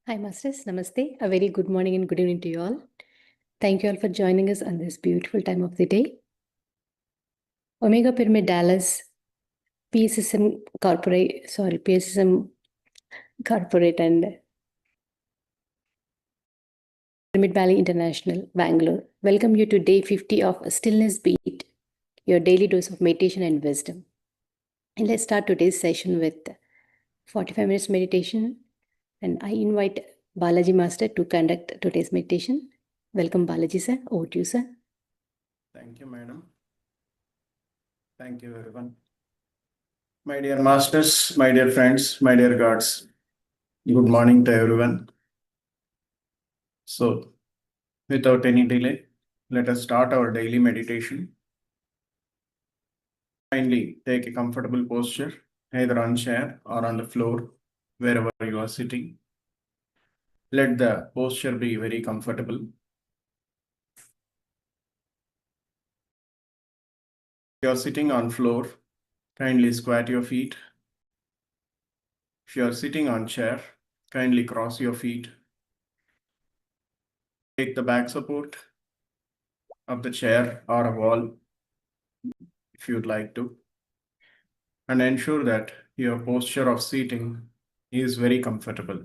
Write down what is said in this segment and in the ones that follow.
Hi, Masters. Namaste. A very good morning and good evening to you all. Thank you all for joining us on this beautiful time of the day. Omega Pyramid Dallas, PSSM Corporate and Pyramid Valley International, Bangalore. Welcome you to day 50 of Stillness Beat, your daily dose of meditation and wisdom. And let's start today's session with 45 minutes meditation. And I invite Balaji Master to conduct today's meditation. Welcome, Balaji sir. Over to you, sir. Thank you, madam. Thank you, everyone. My dear masters, my dear friends, my dear gods, good morning to everyone. So, without any delay, let us start our daily meditation. Kindly take a comfortable posture, either on chair or on the floor, wherever you are sitting. Let the posture be very comfortable. If you are sitting on floor, kindly squat your feet. If you are sitting on chair, kindly cross your feet. Take the back support of the chair or a wall if you'd like to, and ensure that your posture of seating is very comfortable.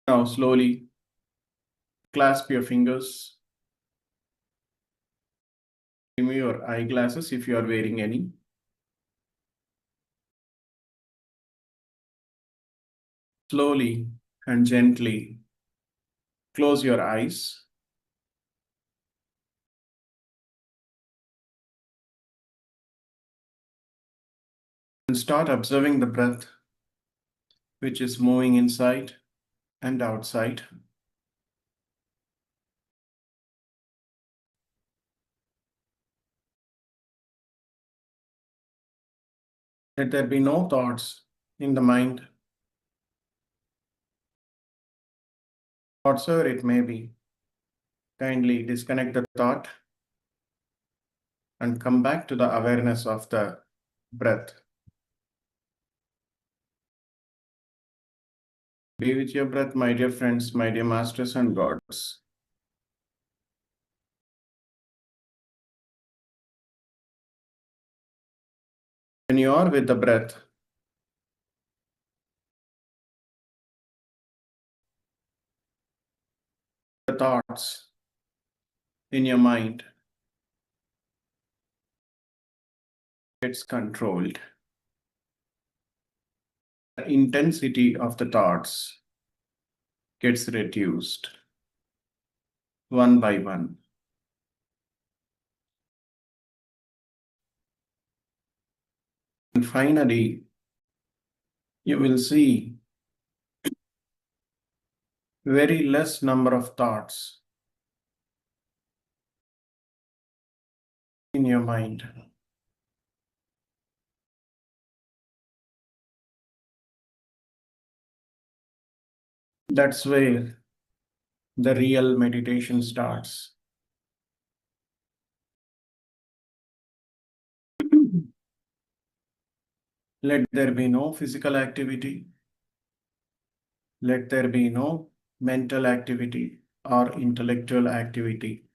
Now slowly clasp your fingers. Remove your eyeglasses if you are wearing any. Slowly and gently close your eyes. And start observing the breath, which is moving inside and outside. Let there be no thoughts in the mind, whatsoever it may be. Kindly disconnect the thought and come back to the awareness of the breath. Be with your breath, my dear friends, my dear masters and gods. When you are with the breath, the thoughts in your mind gets controlled. The intensity of the thoughts gets reduced one by one. And finally, you will see very less number of thoughts in your mind. That's where the real meditation starts. Let there be no physical activity. Let there be no mental activity or intellectual activity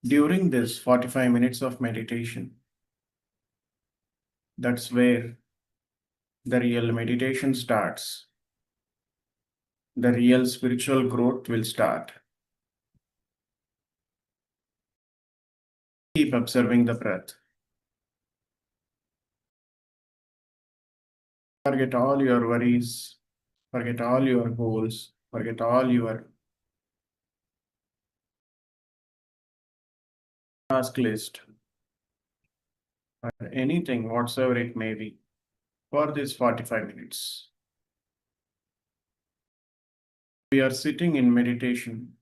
during this 45 minutes of meditation. That's where the real meditation starts. The real spiritual growth will start. Keep observing the breath. Forget all your worries, forget all your goals, forget all your task list, or anything whatsoever it may be for this 45 minutes. We are sitting in meditation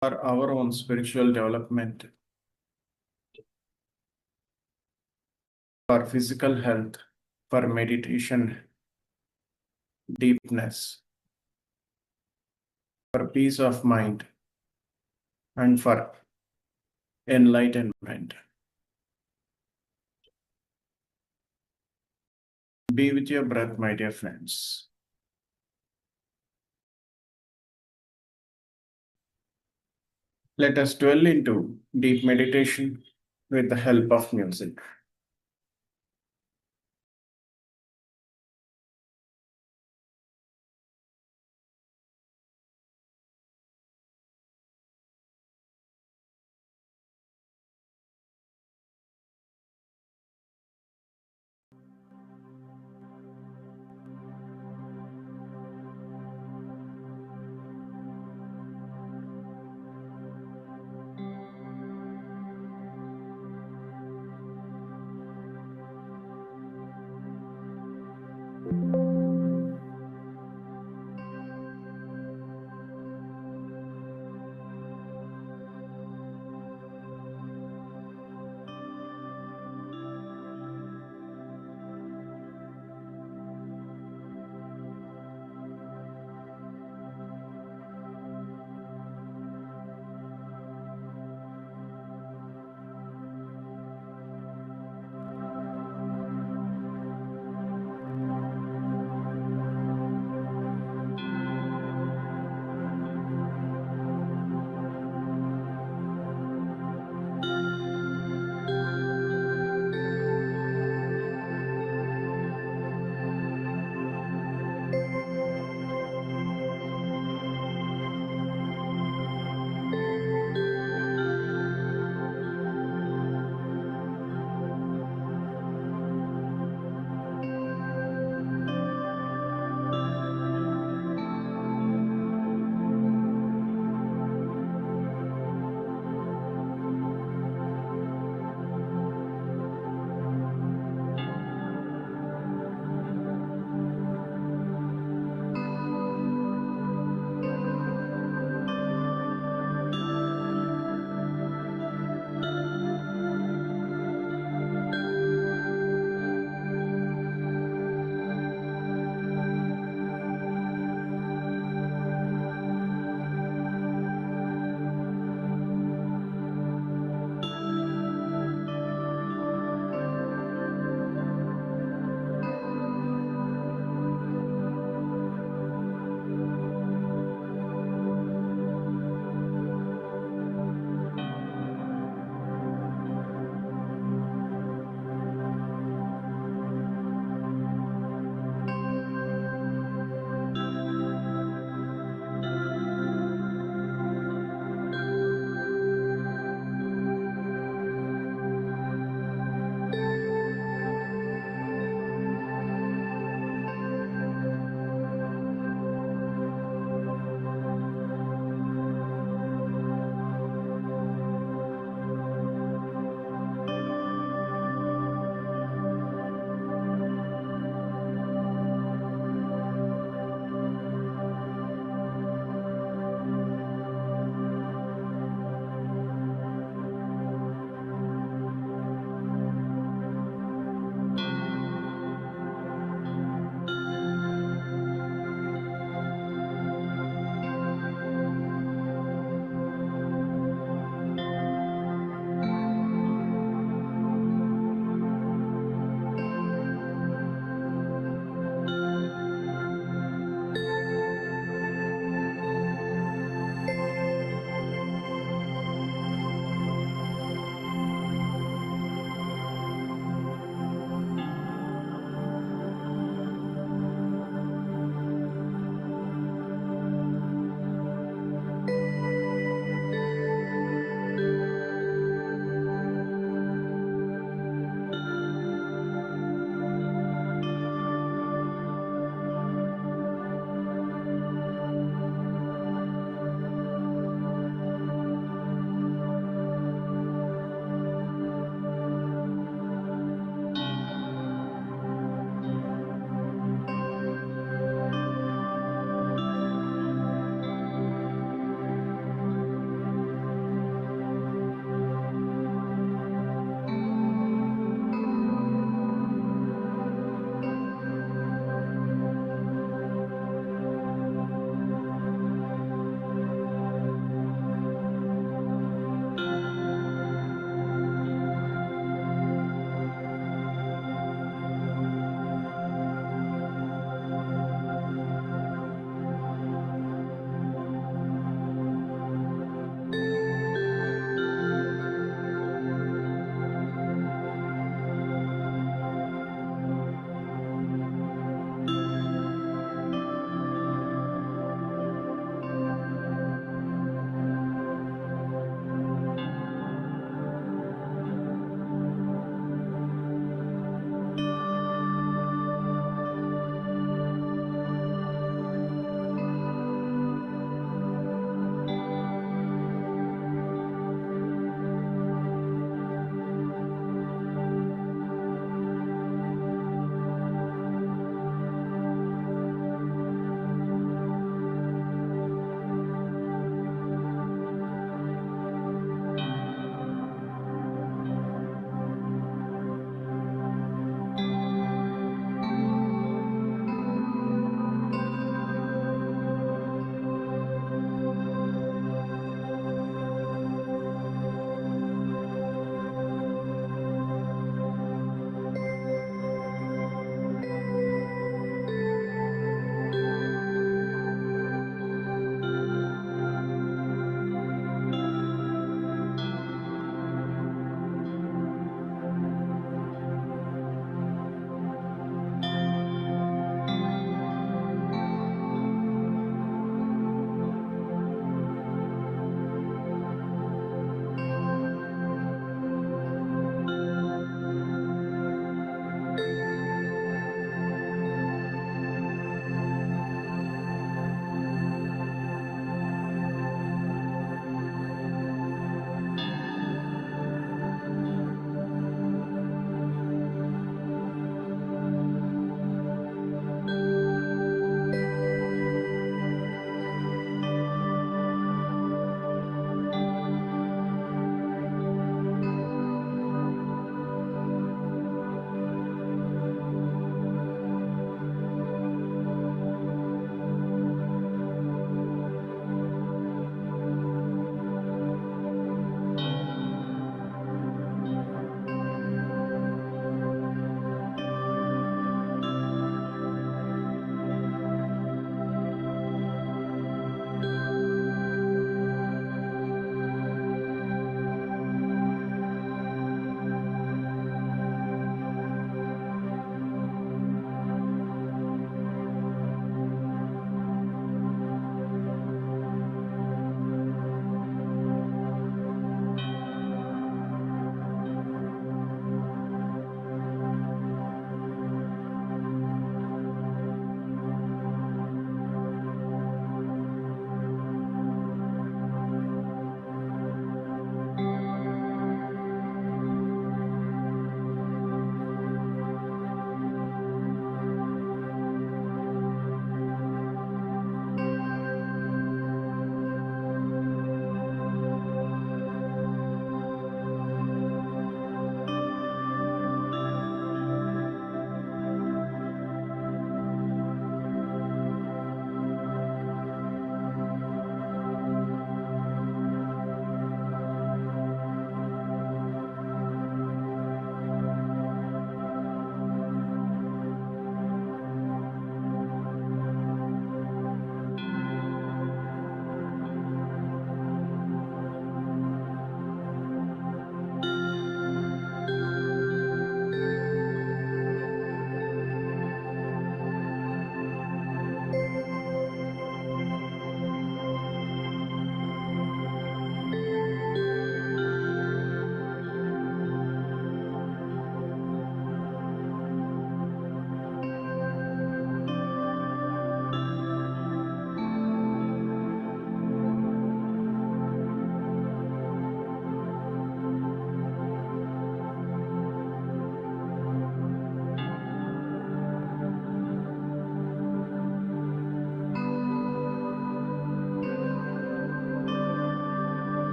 for our own spiritual development, for physical health, for meditation deepness, for peace of mind, and for enlightenment. Be with your breath, my dear friends. Let us dwell into deep meditation with the help of music.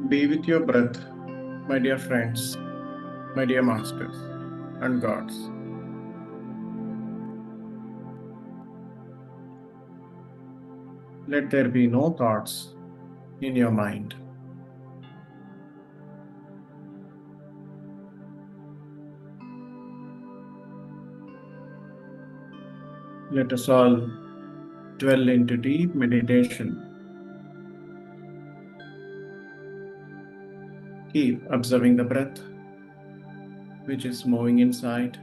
Be with your breath, my dear friends, my dear masters and gods. Let there be no thoughts in your mind. Let us all dwell into deep meditation. Keep observing the breath, which is moving inside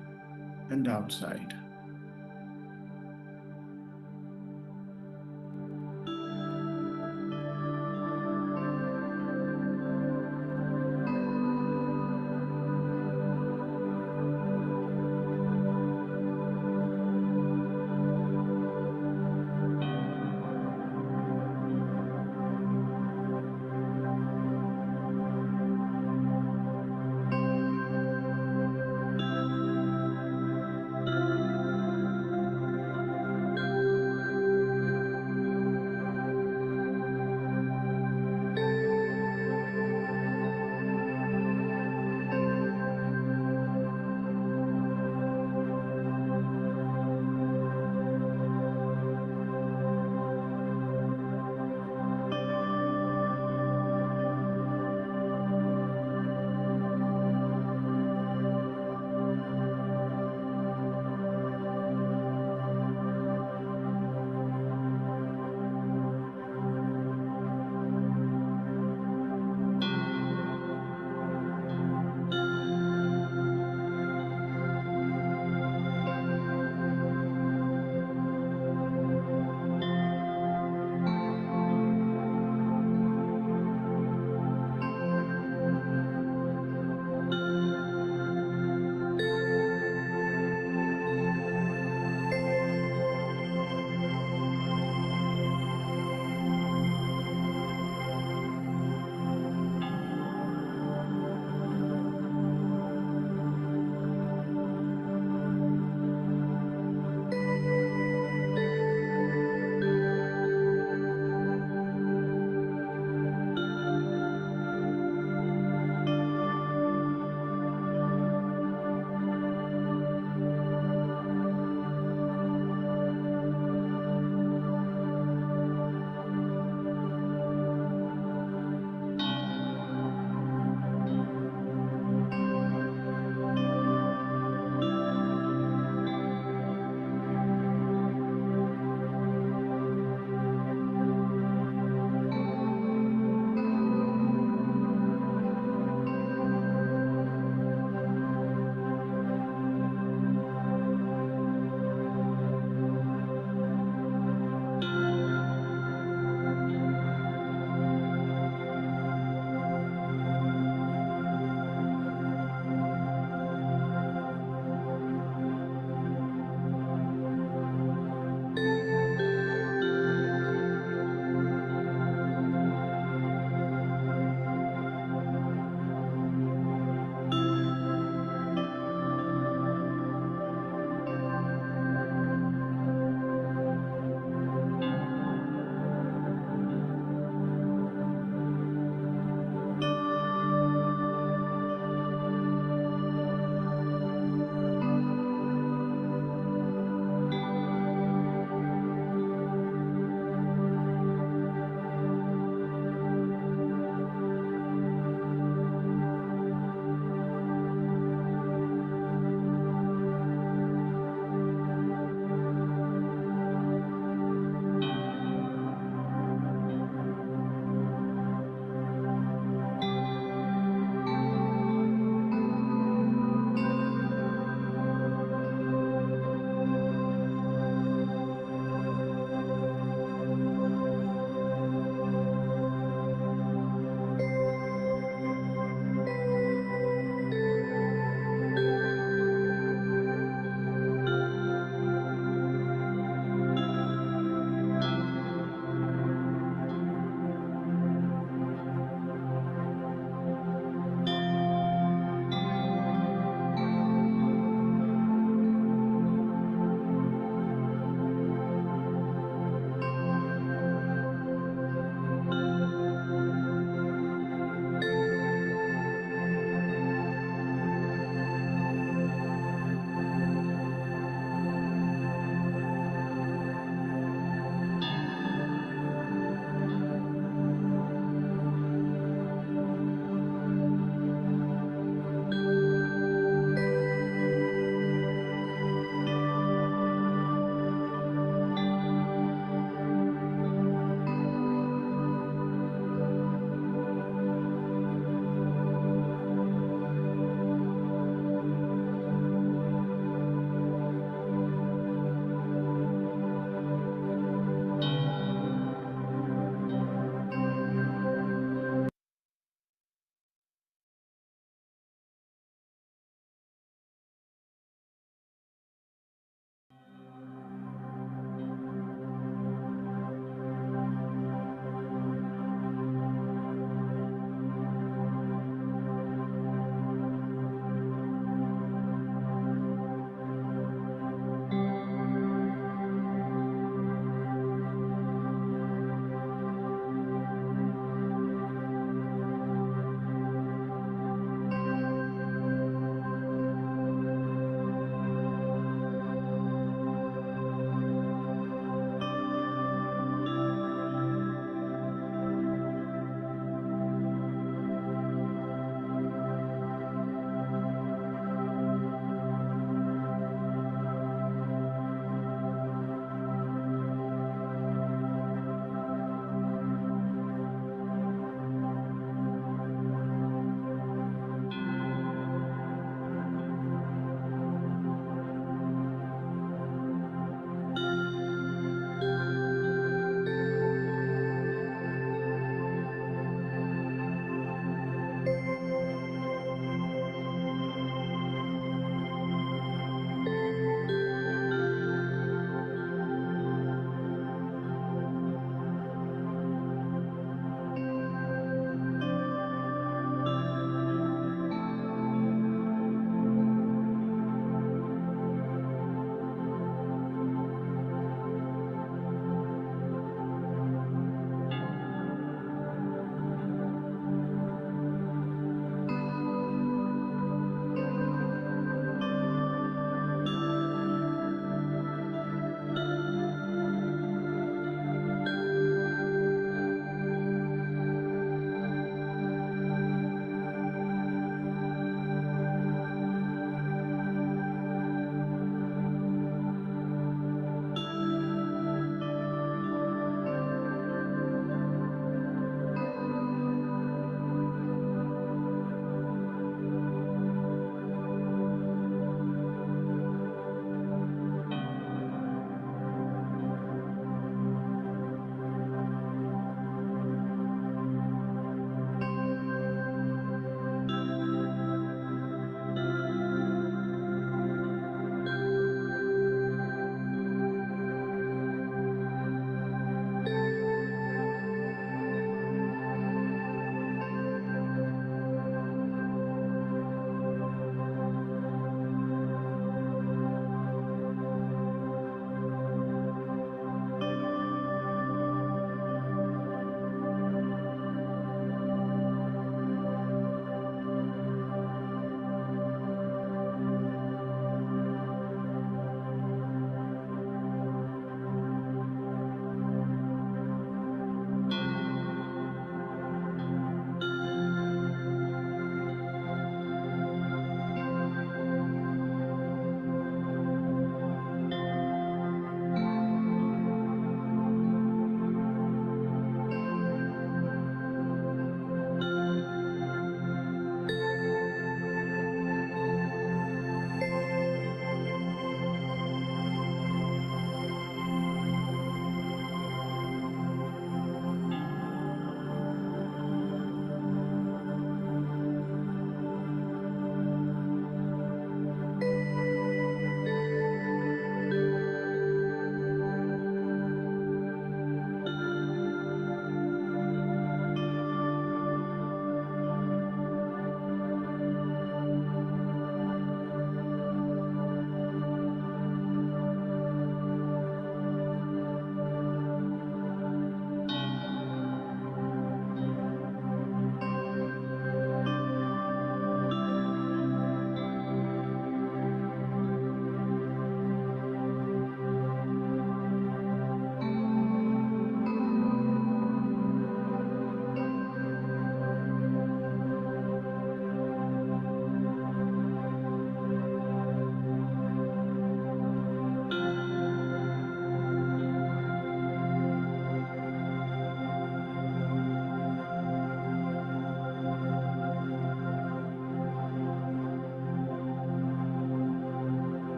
and outside.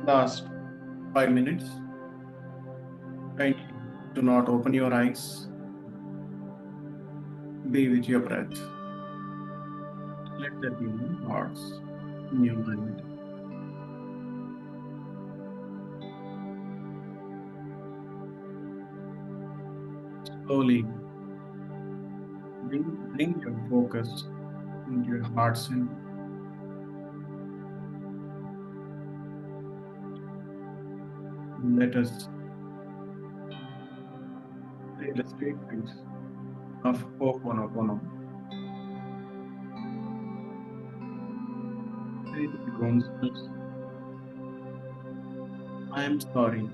Last 5 minutes. Kindly do not open your eyes. Be with your breath. Let there be no thoughts in your mind. Slowly bring your focus into your heart center. Let us say the statement of Ho'oponopono. Say to your own self, I am sorry.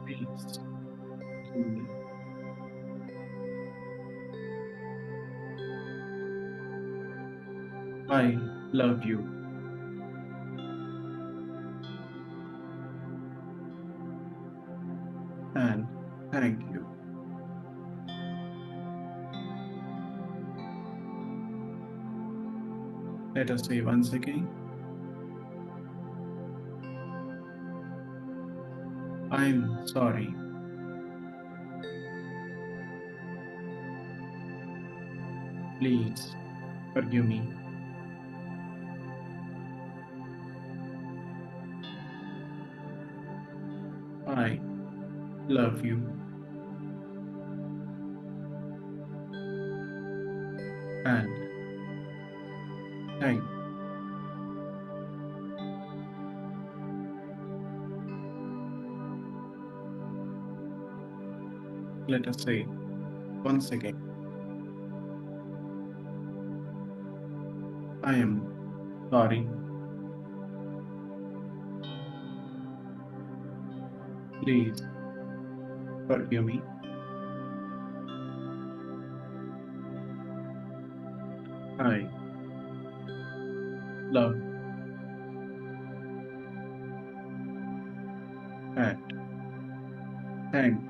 Please forgive me. I love you. And thank you. Let us say once again, I am sorry. Please forgive me. I love you. And thank you. Let us say once again, I am sorry. Please forgive me. I love and thank you.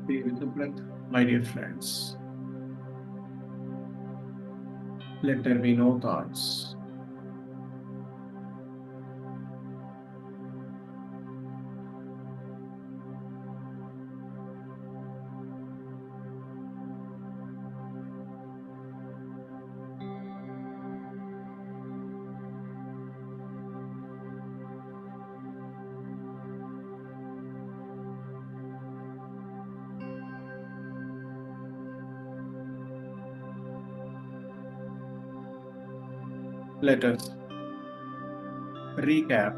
Be with the breath, my dear friends. Let there be no thoughts. Let us recap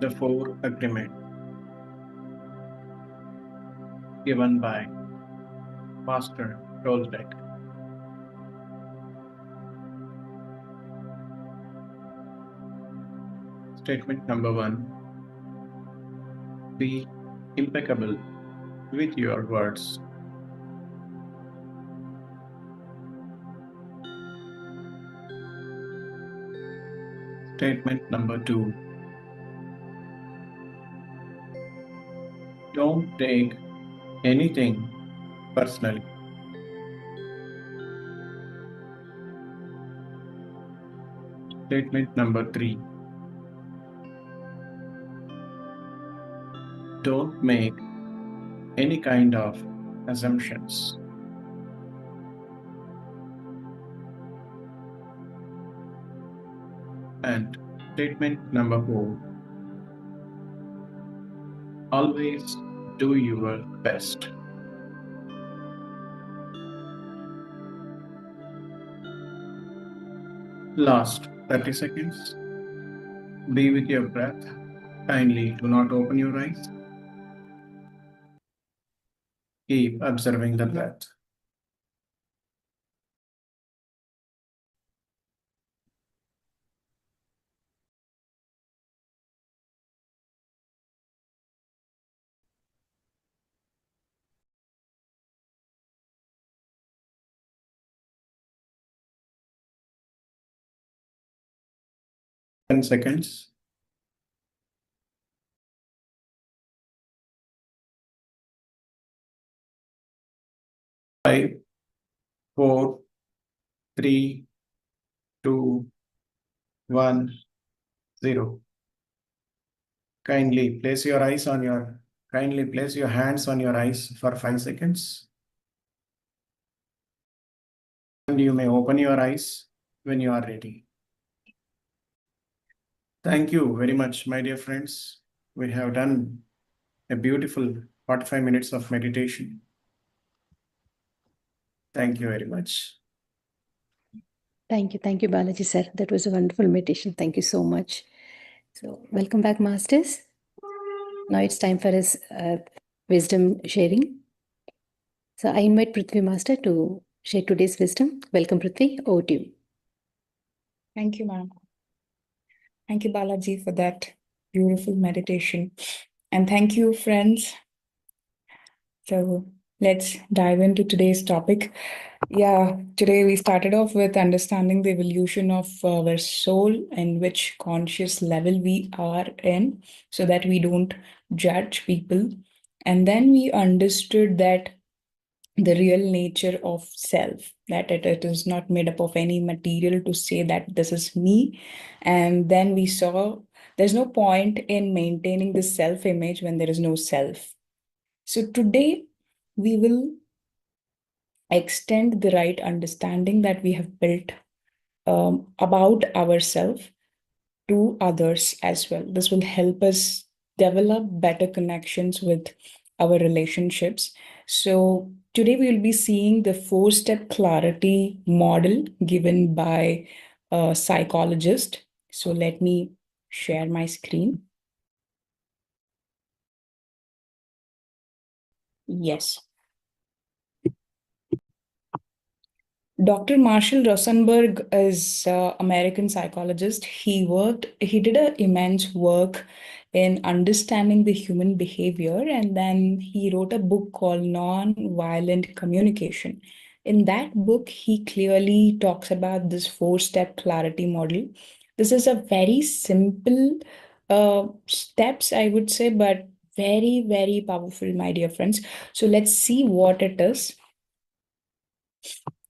the 4 agreements given by Master Toltec. Statement number 1. Be impeccable with your words. Statement number 2. Don't take anything personally. Statement number 3. Don't make any kind of assumptions. And statement number 4. Always do your best. Last 30 seconds. Be with your breath. Kindly do not open your eyes. Keep observing the breath. Ten seconds. 5, 4, 3, 2, 1, 0. Kindly place your hands on your eyes for 5 seconds. And you may open your eyes when you are ready. Thank you very much, my dear friends. We have done a beautiful 45 minutes of meditation. Thank you very much. Thank you, Balaji sir. That was a wonderful meditation. Thank you so much. So, welcome back, masters. Now it's time for his wisdom sharing. So, I invite Prithvi Master to share today's wisdom. Welcome, Prithvi. Over to you. Thank you, ma'am. Thank you, Balaji, for that beautiful meditation. And thank you, friends. So let's dive into today's topic. Yeah, today we started off with understanding the evolution of our soul and which conscious level we are in so that we don't judge people. And then we understood that the real nature of self, that it is not made up of any material to say that this is me. And then we saw there's no point in maintaining the self-image when there is no self. So today we will extend the right understanding that we have built about ourselves to others as well. This will help us develop better connections with our relationships. So today we will be seeing the 4-step clarity model given by a psychologist. So let me share my screen. Yes. Dr. Marshall Rosenberg is an American psychologist. He did an immense work in understanding the human behavior, and then he wrote a book called Non-Violent Communication. In that book, he clearly talks about this 4-step clarity model. This is a very simple steps, I would say, but very, very powerful, my dear friends. So let's see what it is.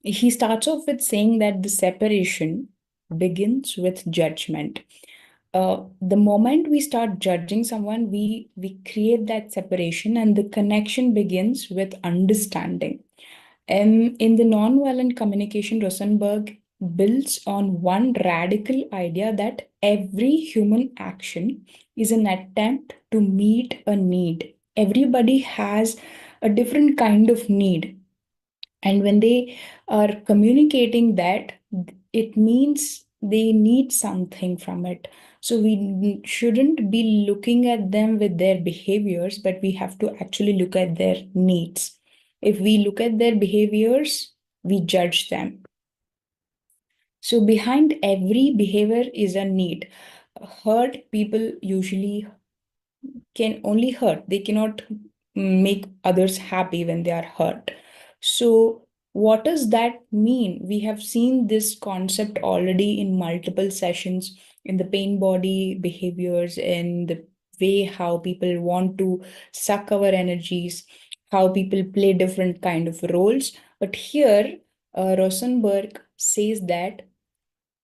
He starts off with saying that the separation begins with judgment. The moment we start judging someone, we create that separation, and the connection begins with understanding. In the nonviolent communication, Rosenberg builds on one radical idea that every human action is an attempt to meet a need. Everybody has a different kind of need. And when they are communicating that, it means they need something from it. So we shouldn't be looking at them with their behaviors, but we have to actually look at their needs. If we look at their behaviors, we judge them. So behind every behavior is a need. Hurt people usually can only hurt. They cannot make others happy when they are hurt. So what does that mean? We have seen this concept already in multiple sessions in the pain body behaviors, in the way how people want to suck our energies, how people play different kind of roles. But here, Rosenberg says that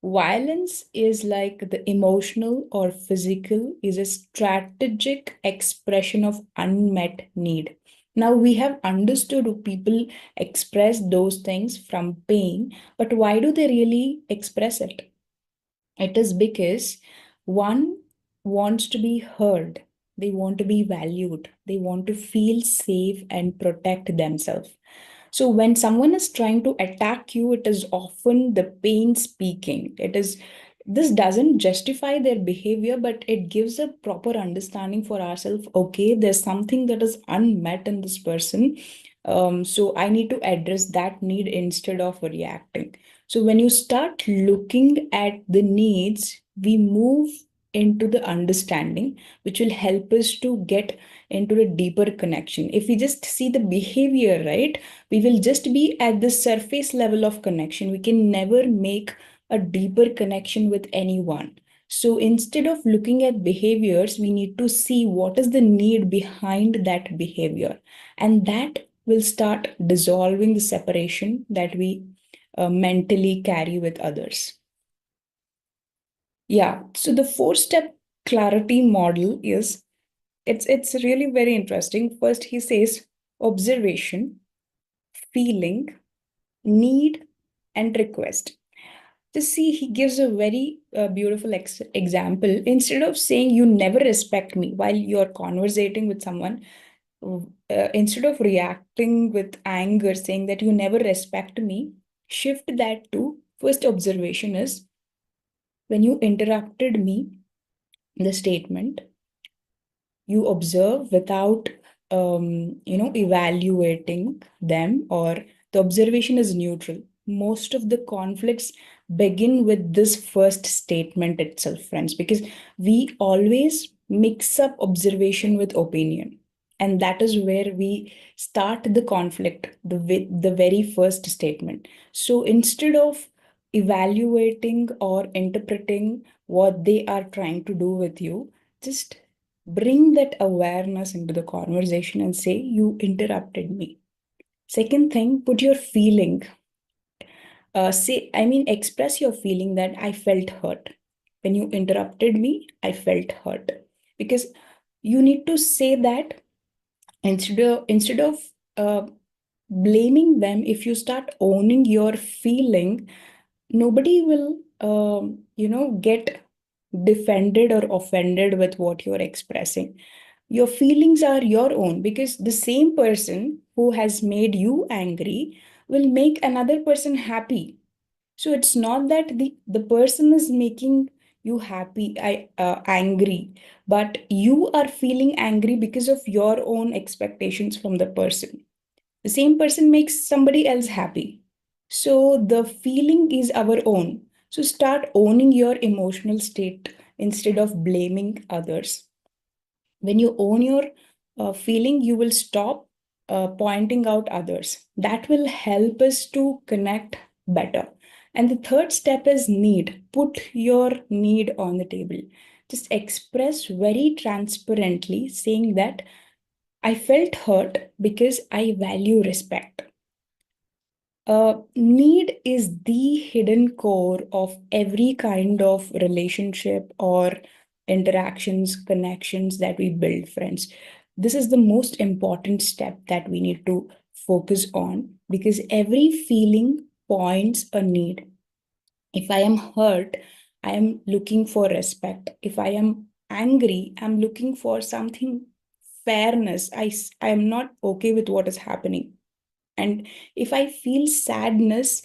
violence is like the emotional or physical, is a strategic expression of unmet need. Now we have understood people express those things from pain, but why do they really express it? It is because one wants to be heard, they want to be valued, they want to feel safe and protect themselves. So when someone is trying to attack you, it is often the pain speaking. This doesn't justify their behavior, but it gives a proper understanding for ourselves. Okay, there's something that is unmet in this person. So I need to address that need instead of reacting. So when you start looking at the needs, we move into the understanding, which will help us to get into a deeper connection. If we just see the behavior, right, we will just be at the surface level of connection. We can never make a deeper connection with anyone. So instead of looking at behaviors, we need to see what is the need behind that behavior. And that will start dissolving the separation that we mentally carry with others. Yeah, so the 4-step clarity model is, it's really very interesting. First, he says observation, feeling, need, and request. Just see, he gives a very beautiful example. Instead of saying you never respect me while you're conversating with someone, instead of reacting with anger, saying that you never respect me, shift that to first observation is, when you interrupted me, the statement, you observe without evaluating them, or the observation is neutral. Most of the conflicts begin with this first statement itself, friends, because we always mix up observation with opinion, and that is where we start the conflict, the very first statement. So instead of evaluating or interpreting what they are trying to do with you, just bring that awareness into the conversation and say, you interrupted me. Second thing, put your feeling. Express your feeling that I felt hurt. When you interrupted me, I felt hurt. Because you need to say that instead of blaming them. If you start owning your feeling, nobody will get defended or offended with what you're expressing. Your feelings are your own, because the same person who has made you angry will make another person happy. So it's not that the person is making you angry, but you are feeling angry because of your own expectations from the person. The same person makes somebody else happy. So the feeling is our own. So start owning your emotional state instead of blaming others. When you own your feeling, you will stop pointing out others. That will help us to connect better. And the third step is need. Put your need on the table. Just express very transparently, saying that I felt hurt because I value respect. Need is the hidden core of every kind of relationship or interactions, connections that we build, friends. This is the most important step that we need to focus on, because every feeling points a need. If I am hurt, I am looking for respect. If I am angry, I'm looking for something fairness. I am not okay with what is happening. And if I feel sadness,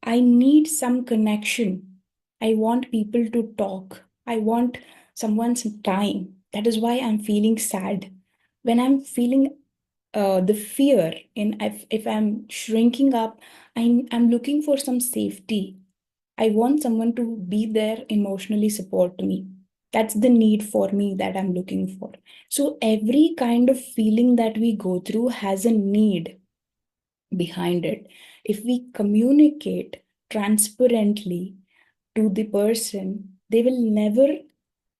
I need some connection. I want people to talk. I want someone's time. That is why I'm feeling sad. When I'm feeling the fear, if I'm shrinking up, I'm looking for some safety. I want someone to be there, emotionally support me. That's the need for me that I'm looking for. So every kind of feeling that we go through has a need behind it. If we communicate transparently to the person, they will never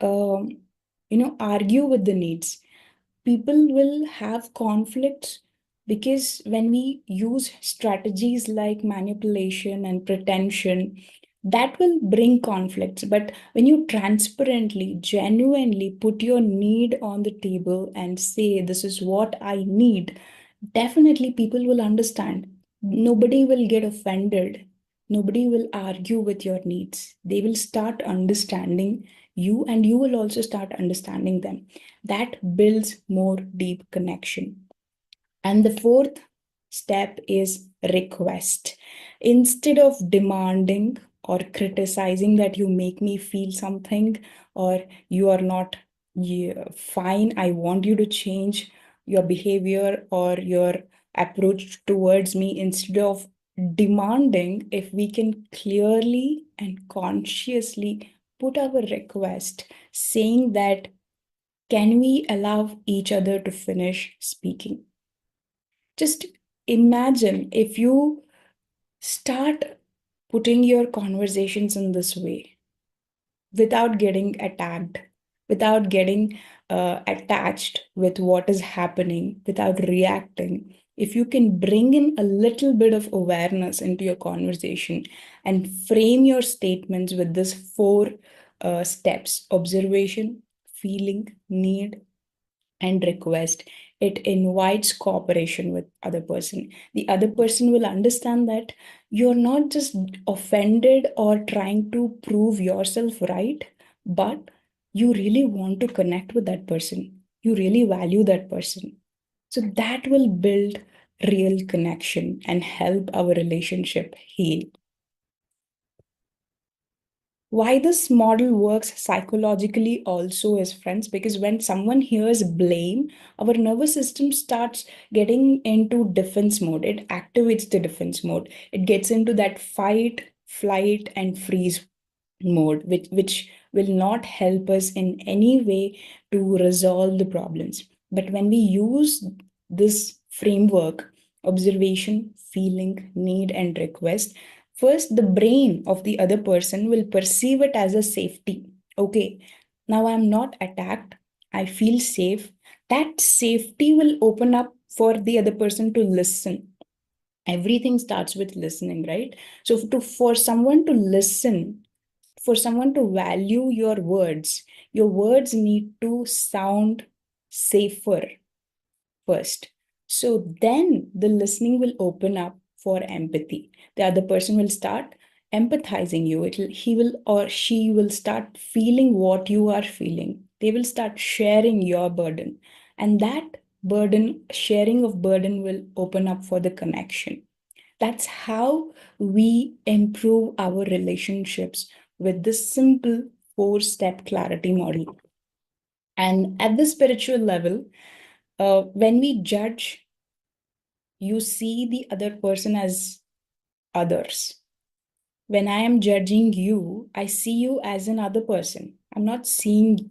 argue with the needs. People will have conflicts because when we use strategies like manipulation and pretension, that will bring conflicts. But when you transparently, genuinely put your need on the table and say, this is what I need, definitely people will understand. Nobody will get offended. Nobody will argue with your needs. They will start understanding you, and you will also start understanding them. That builds more deep connection. And the fourth step is request. Instead of demanding or criticizing that you make me feel something, or you are not fine, I want you to change your behavior or your approach towards me, instead of demanding, if we can clearly and consciously put our request, saying that, can we allow each other to finish speaking? Just imagine if you start putting your conversations in this way without getting attacked. without getting attached with what is happening, without reacting. If you can bring in a little bit of awareness into your conversation and frame your statements with this four steps: observation, feeling, need, and request, it invites cooperation with other person. The other person will understand that you're not just offended or trying to prove yourself right, but you really want to connect with that person. You really value that person. So that will build real connection and help our relationship heal. Why this model works psychologically also is, friends, because when someone hears blame, our nervous system starts getting into defense mode. It activates the defense mode. It gets into that fight, flight, and freeze mode, which will not help us in any way to resolve the problems. But when we use this framework: observation, feeling, need, and request, first, the brain of the other person will perceive it as a safety. Okay, now I'm not attacked. I feel safe. That safety will open up for the other person to listen. Everything starts with listening, right? So for someone to listen, for someone to value your words need to sound safer first. So then the listening will open up for empathy. The other person will start empathizing you. He will or she will start feeling what you are feeling. They will start sharing your burden. And that sharing of burden will open up for the connection. That's how we improve our relationships with this simple 4-step clarity model. And at the spiritual level, when we judge, you see the other person as others. When I am judging you, I see you as another person. I'm not seeing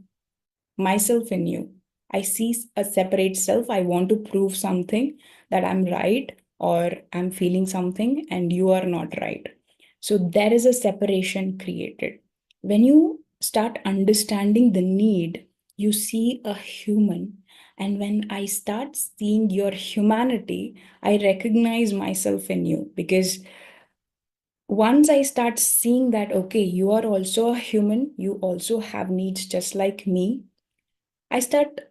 myself in you. I see a separate self. I want to prove something, that I'm right, or I'm feeling something and you are not right. So there is a separation created. When you start understanding the need, you see a human. And when I start seeing your humanity, I recognize myself in you, because once I start seeing that, okay, you are also a human, you also have needs just like me, I start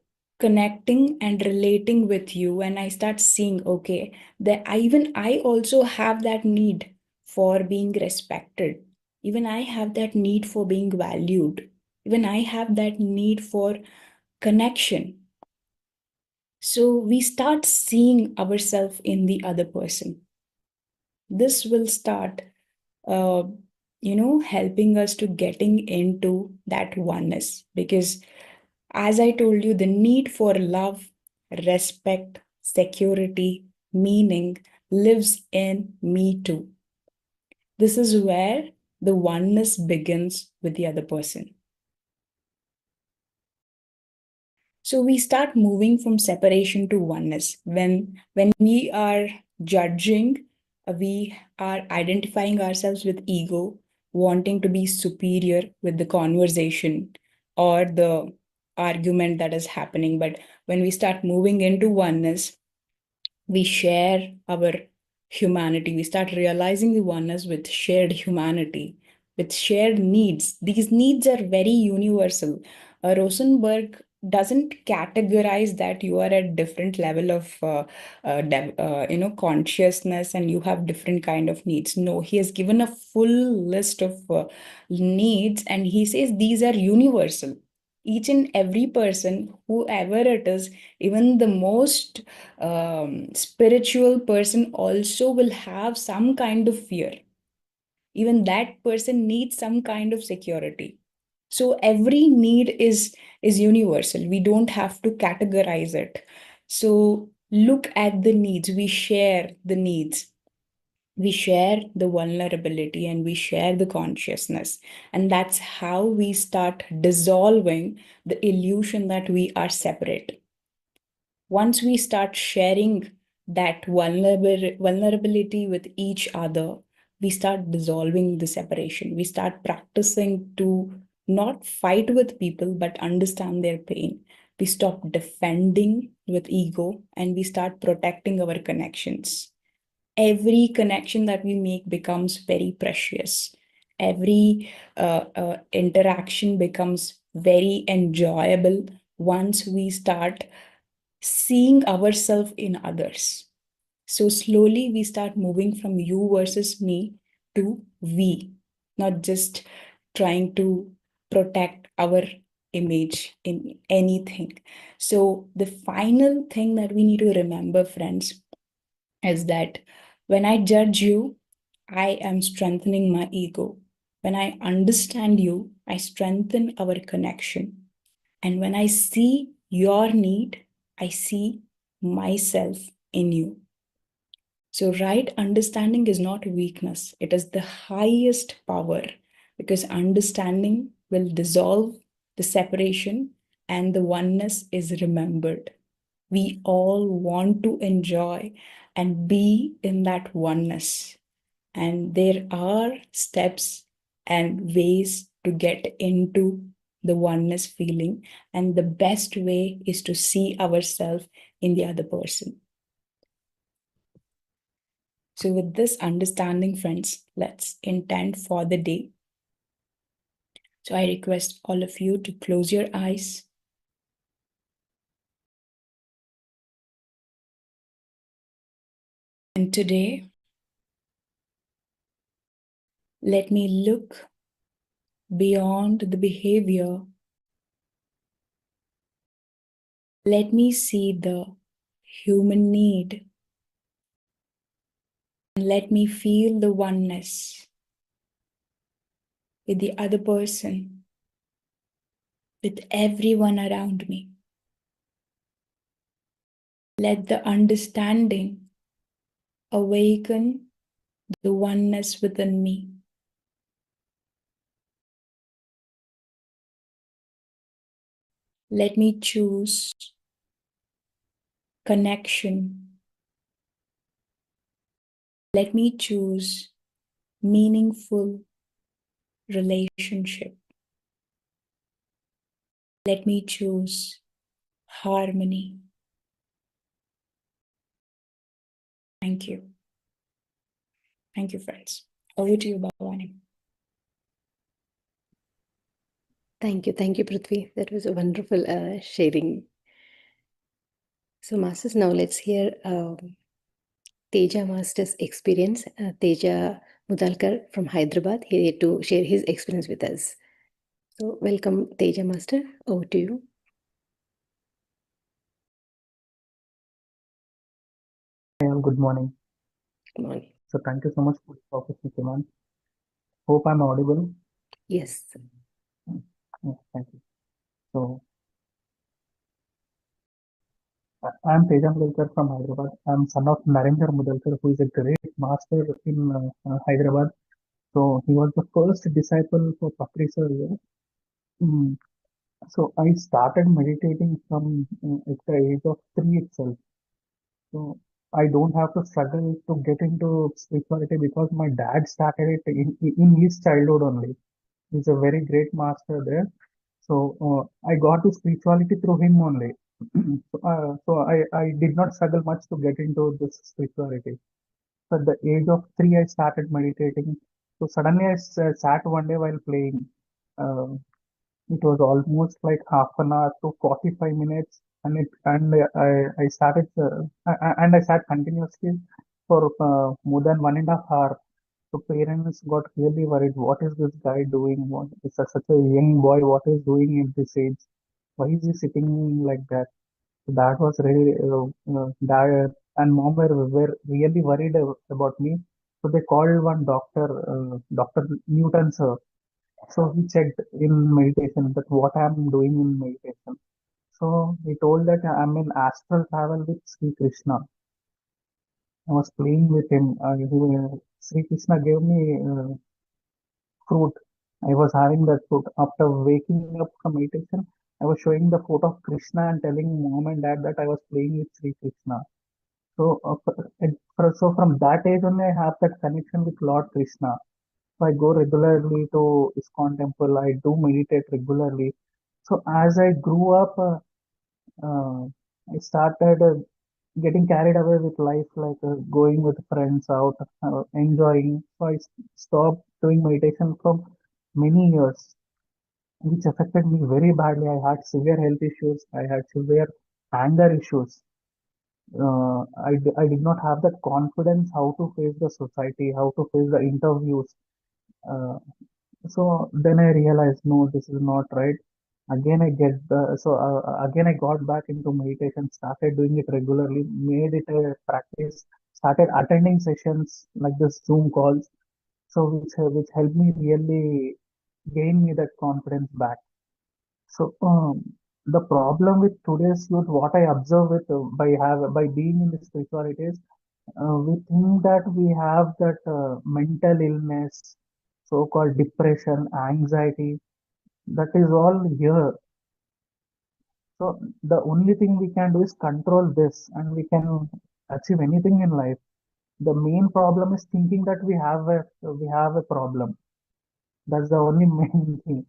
connecting and relating with you, and I start seeing, okay, that I also have that need for being respected. Even I have that need for being valued. Even I have that need for connection. So we start seeing ourselves in the other person. This will start, helping us to getting into that oneness, because as I told you, the need for love, respect, security, meaning lives in me too. This is where the oneness begins with the other person. So we start moving from separation to oneness. When we are judging, we are identifying ourselves with ego, wanting to be superior with the conversation or the argument that is happening. But when we start moving into oneness, we share our humanity. We start realizing the oneness with shared humanity, with shared needs. These needs are very universal. Rosenberg doesn't categorize that you are at different level of consciousness and you have different kind of needs. No, he has given a full list of needs, and he says these are universal. Each and every person, whoever it is, even the most spiritual person also will have some kind of fear. Even that person needs some kind of security. So every need is universal. We don't have to categorize it. So look at the needs. We share the needs. We share the vulnerability and we share the consciousness. And that's how we start dissolving the illusion that we are separate. Once we start sharing that vulnerability with each other, we start dissolving the separation. We start practicing to not fight with people, but understand their pain. We stop defending with ego and we start protecting our connections. Every connection that we make becomes very precious. Every interaction becomes very enjoyable once we start seeing ourselves in others. So slowly we start moving from you versus me to we, not just trying to protect our image in anything. So the final thing that we need to remember, friends, is that when I judge you, I am strengthening my ego. When I understand you, I strengthen our connection. And when I see your need, I see myself in you. So, right understanding is not weakness, it is the highest power, because understanding will dissolve the separation and the oneness is remembered. We all want to enjoy and be in that oneness. And there are steps and ways to get into the oneness feeling. And the best way is to see ourselves in the other person. So, with this understanding, friends, let's intend for the day. So, I request all of you to close your eyes. And today, let me look beyond the behavior. Let me see the human need. And let me feel the oneness with the other person, with everyone around me. Let the understanding awaken the oneness within me. Let me choose connection. Let me choose meaningful relationship. Let me choose harmony. Thank you. Thank you, friends. Over to you, Bhavani. Thank you, Prithvi. That was a wonderful sharing. So, Masters, now let's hear Teja Master's experience. Teja Mudalkar from Hyderabad here to share his experience with us. So, welcome, Teja Master. Over to you. Good morning. Good morning. So thank you so much for this opportunity, ma'am. Hope I'm audible. Yes. Thank you. So I'm Teja Mudalkar from Hyderabad. I'm son of Narendra Mudalkar, who is a great master in Hyderabad. So he was the first disciple for Patri sir here. So I started meditating from at the age of 3 itself. So I don't have to struggle to get into spirituality because my dad started it in his childhood only. He's a very great master there. So I got to spirituality through him only. So I did not struggle much to get into this spirituality. So at the age of 3, I started meditating. So suddenly I sat one day while playing. Uh, it was almost like half an hour to 45 minutes, and I started and I sat continuously for more than 1.5 hours. So parents got really worried. What is this guy doing? What is such a young boy? What is doing at this age? Why is he sitting like that? So that was really dire. And mom were really worried about me. So they called one doctor, Dr. Newton sir. So he checked in meditation that what I'm doing in meditation. So he told that I'm in astral travel with Sri Krishna. I was playing with him. Sri Krishna gave me fruit. I was having that fruit. After waking up from meditation, I was showing the photo of Krishna and telling mom and dad that I was playing with Sri Krishna. So, so from that age only, I have that connection with Lord Krishna. I go regularly to ISKCON temple. I do meditate regularly. So as I grew up, I started getting carried away with life, like going with friends out, enjoying. So I stopped doing meditation from many years, which affected me very badly. I had severe health issues. I had severe anger issues. I did not have that confidence how to face the society, how to face the interviews. Uh, so then I realized, no, this is not right. Again, again I got back into meditation, started doing it regularly, made it a practice, started attending sessions like this Zoom calls. So which helped me really gain me that confidence back. So the problem with today's youth, what I observe with by being in the spirituality is, we think that we have that mental illness, so-called depression, anxiety, that is all here. So the only thing we can do is control this, and we can achieve anything in life. The main problem is thinking that we have a problem. That's the only main thing.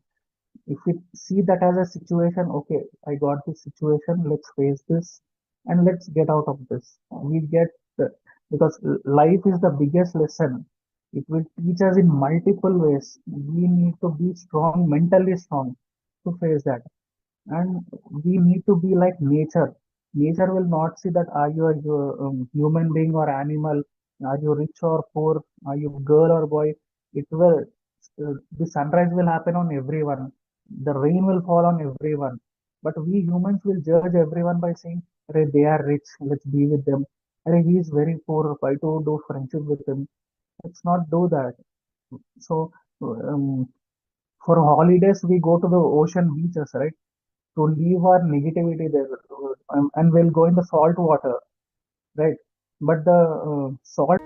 If we see that as a situation, okay, I got this situation, let's face this and let's get out of this. We get the, because life is the biggest lesson. It will teach us in multiple ways. We need to be strong, mentally strong to face that. And we need to be like nature. Nature will not see that are you a human being or animal, are you rich or poor, are you girl or boy. It will the sunrise will happen on everyone, the rain will fall on everyone. But we humans will judge everyone by saying, "Arey, they are rich, let's be with them. Arey, he is very poor, why to do friendship with him?" Let's not do that. So for holidays, we go to the ocean beaches, right? To leave our negativity there, and we'll go in the salt water, right? But the salt